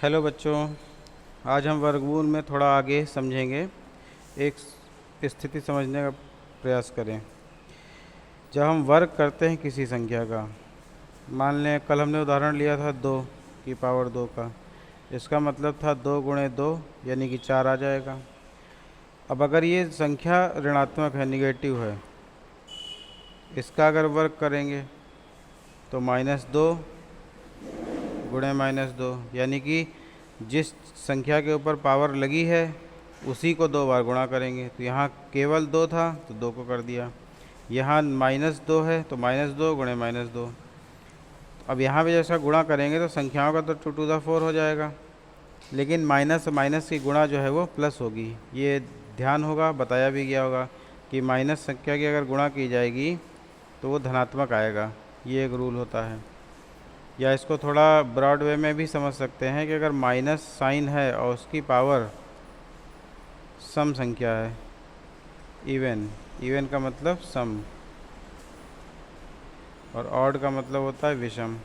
Hello बच्चों, आज हम वर्गमूल में थोड़ा आगे समझेंगे। एक स्थिति समझने का प्रयास करें। जब हम वर्ग करते हैं किसी संख्या का, मान लें कल हमने उदाहरण लिया था 2 की पावर 2 का। इसका मतलब था 2 गुणे 2 यानी कि 4 आ जाएगा। अब अगर ये संख्या ऋणात्मक है, निगेटिव है, इसका अगर वर्ग करेंगे तो -2 गुणे -2 यानी कि जिस संख्या के ऊपर पावर लगी है उसी को 2 बार गुणा करेंगे। तो यहाँ केवल 2 था तो 2 को कर दिया। यहाँ -2 है तो -2 गुणे -2। अब यहाँ पे जैसा गुणा करेंगे तो संख्याओं का तो 2⁴ हो जाएगा, लेकिन माइनस माइनस की गुणा जो है वो प्लस होगी। ये ध्यान होगा, बताया भी गया होगा कि माइनस संख्या की अगर गुणा की जाएगी तो वो धनात्मक आएगा। ये एक रूल होता है। या इसको थोड़ा ब्रॉड वे में भी समझ सकते हैं कि अगर माइनस साइन है और उसकी पावर सम संख्या है, इवन का मतलब सम, और ऑड का मतलब होता है विषम।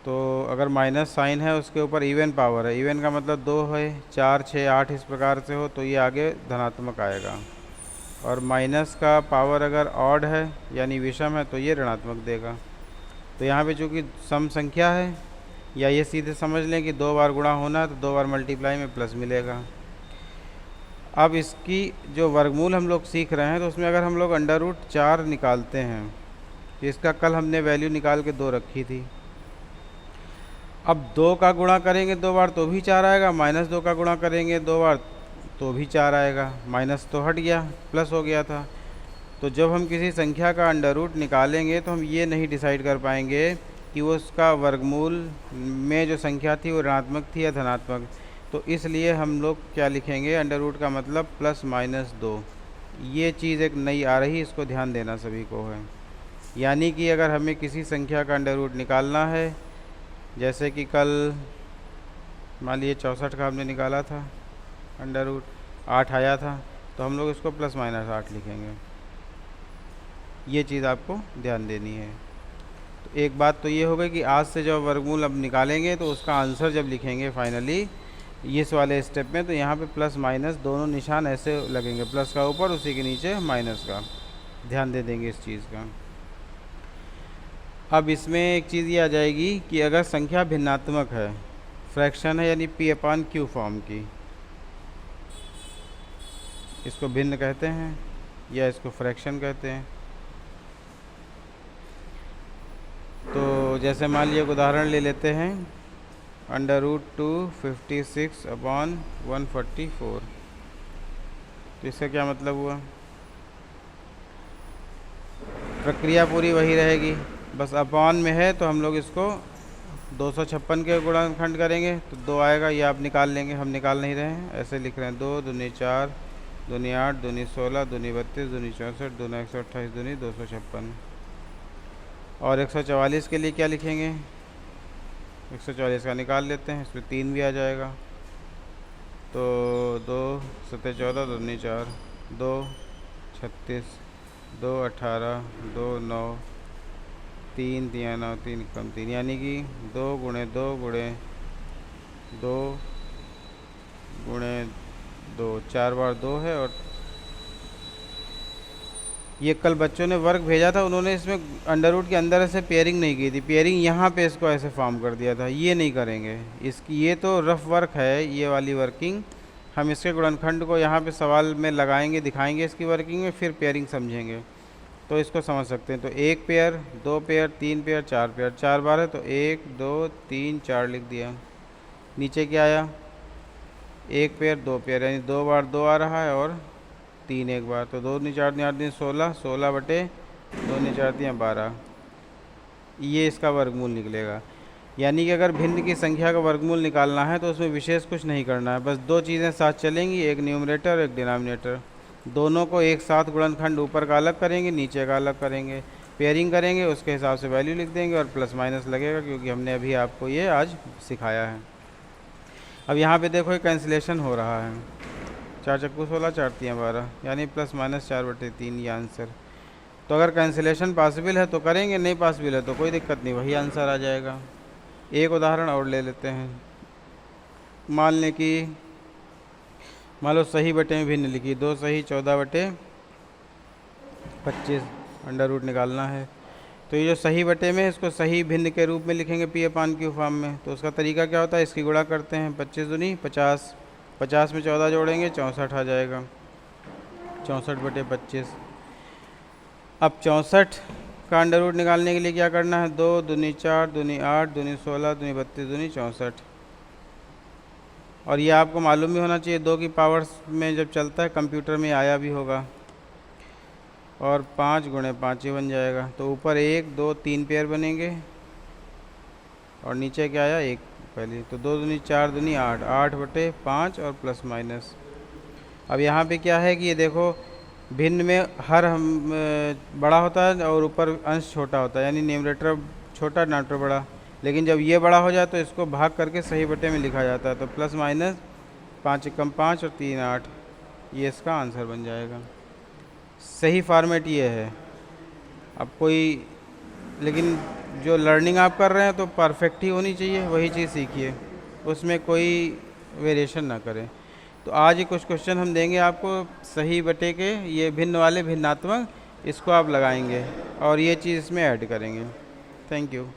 तो अगर माइनस साइन है उसके ऊपर इवन पावर है, इवन का मतलब 2 है, 4, 6, 8 इस प्रकार से हो तो ये आगे धनात्मक आएगा। और माइनस का पावर अगर ऑड है यानी विषम है तो ये ऋणात्मक देगा। तो यहाँ पे चूँकि सम संख्या है, या ये सीधे समझ लें कि 2 बार गुणा होना है तो 2 बार मल्टीप्लाई में प्लस मिलेगा। अब इसकी जो वर्गमूल हम लोग सीख रहे हैं तो उसमें अगर हम लोग √4 निकालते हैं, तो इसका कल हमने वैल्यू निकाल के 2 रखी थी। अब 2 का गुणा करेंगे 2 बार तो भी 4 आएगा, -2 का गुणा करेंगे 2 बार तो भी 4 आएगा। माइनस तो हट गया, प्लस हो गया था। तो जब हम किसी संख्या का अंडर निकालेंगे तो हम ये नहीं डिसाइड कर पाएंगे कि वो उसका वर्गमूल में जो संख्या थी वो ऋणात्मक थी या धनात्मक। तो इसलिए हम लोग क्या लिखेंगे, अंडर का मतलब +-2। ये चीज़ एक नई आ रही, इसको ध्यान देना सभी को है। यानी कि अगर हमें किसी संख्या का अंडर निकालना है, जैसे कि कल मान लीजिए 64 का हमने निकाला था अंडर 8 आया था, तो हम लोग इसको +-8 लिखेंगे। ये चीज़ आपको ध्यान देनी है। तो एक बात तो ये हो गई कि आज से जब वर्गमूल अब निकालेंगे तो उसका आंसर जब लिखेंगे फाइनली इस वाले स्टेप में, तो यहाँ पे प्लस माइनस दोनों निशान ऐसे लगेंगे, प्लस का ऊपर उसी के नीचे माइनस का। ध्यान दे देंगे इस चीज़ का। अब इसमें एक चीज़ ये आ जाएगी कि अगर संख्या भिन्नात्मक है, फ्रैक्शन है यानी P/Q फॉर्म की, इसको भिन्न कहते हैं या इसको फ्रैक्शन कहते हैं। तो जैसे मान लीजिए उदाहरण ले लेते हैं, √2 56/144। तो इसका क्या मतलब हुआ? प्रक्रिया पूरी वही रहेगी, बस अपॉन में है तो हम लोग इसको 256 के गुणनखंड करेंगे तो 2 आएगा। ये आप निकाल लेंगे, हम निकाल नहीं रहे हैं, ऐसे लिख रहे हैं। 2 दूनी 4, दूनी 8, दूनी 16, दूनी 32, दूनी 64, दूना 128, दूनी 256। और 144 के लिए क्या लिखेंगे? 144 का निकाल लेते हैं, इसमें 3 भी आ जाएगा। तो 2 7 14, दूनी 4, 2 36, 2 18, 2 9, 3 3 9, 3 कम 3, यानी कि 2 गुणे 2 गुणे 2 गुणे 2, 4 बार 2 है। और ये कल बच्चों ने वर्क भेजा था, उन्होंने इसमें अंडर के अंदर ऐसे पेयरिंग नहीं की थी। पेयरिंग यहाँ पे इसको ऐसे फॉर्म कर दिया था, ये नहीं करेंगे। इसकी ये तो रफ वर्क है, ये वाली वर्किंग। हम इसके गुणनखंड को यहाँ पे सवाल में लगाएंगे, दिखाएंगे इसकी वर्किंग में, फिर पेयरिंग समझेंगे तो इसको समझ सकते हैं। तो 1 पेयर, 2 पेयर, 3 पेयर, 4 पेयर, 4 बार है तो 1 2 3 4 लिख दिया। नीचे क्या आया? 1 पेयर 2 पेयर, यानी 2 बार 2 आ रहा है और 3 एक बार। तो 2 दूनी 4 दूनी 8 दूनी 16, 16 बटे 2 दूनी 4 दूनी 12। ये इसका वर्गमूल निकलेगा। यानी कि अगर भिन्न की संख्या का वर्गमूल निकालना है तो उसमें विशेष कुछ नहीं करना है, बस 2 चीज़ें साथ चलेंगी, एक न्यूमरेटर और एक डिनोमिनेटर। दोनों को एक साथ गुणनखंड ऊपर का अलग करेंगे, नीचे का अलग करेंगे, पेयरिंग करेंगे, उसके हिसाब से वैल्यू लिख देंगे और प्लस माइनस लगेगा, क्योंकि हमने अभी आपको ये आज सिखाया है। अब यहाँ पे देखो कैंसिलेशन हो रहा है, 4 चक्कू 16, 4 3 12, यानी +-4 बटे 3 ये आंसर। तो अगर कैंसिलेशन पॉसिबल है तो करेंगे, नहीं पॉसिबल है तो कोई दिक्कत नहीं, वही आंसर आ जाएगा। एक उदाहरण और ले लेते हैं। मान लें कि मान लो सही बटे में भिन्न लिखी, 2 सही 14/25 अंडर रूट निकालना है। तो ये जो सही बटे में, इसको सही भिन्न के रूप में लिखेंगे पी अपान क्यू फॉर्म में। तो उसका तरीका क्या होता है, इसकी गुणा करते हैं, 25 दूनी 50, 50 में 14 जोड़ेंगे 64 आ जाएगा, 64/25। अब 64 का अंडर रूट निकालने के लिए क्या करना है, 2 दूनी 4 दूनी 8 दूनी 16 दूनी 32 दूनी 64। और ये आपको मालूम भी होना चाहिए, 2 की पावर्स में जब चलता है कंप्यूटर में आया भी होगा। और 5 गुणे 5 ही बन जाएगा। तो ऊपर 1 2 3 पेयर बनेंगे और नीचे क्या आया 1 पहले। तो 2 दूनी 4 दूनी 8, 8/5 और प्लस माइनस। अब यहाँ पे क्या है कि ये देखो, भिन्न में हर हम बड़ा होता है और ऊपर अंश छोटा होता है, यानी न्यूमरेटर छोटा डिनोमिनेटर बड़ा। लेकिन जब ये बड़ा हो जाए तो इसको भाग करके सही बटे में लिखा जाता है। तो प्लस माइनस 5 एकम 5 और 3 8, ये इसका आंसर बन जाएगा। सही फॉर्मेट ये है। अब कोई, लेकिन जो लर्निंग आप कर रहे हैं तो परफेक्ट ही होनी चाहिए, वही चीज़ सीखिए, उसमें कोई वेरिएशन ना करें। तो आज ये कुछ क्वेश्चन हम देंगे आपको सही बटे के, ये भिन्न वाले भिन्नात्मक, इसको आप लगाएंगे और ये चीज़ इसमें ऐड करेंगे। Thank you.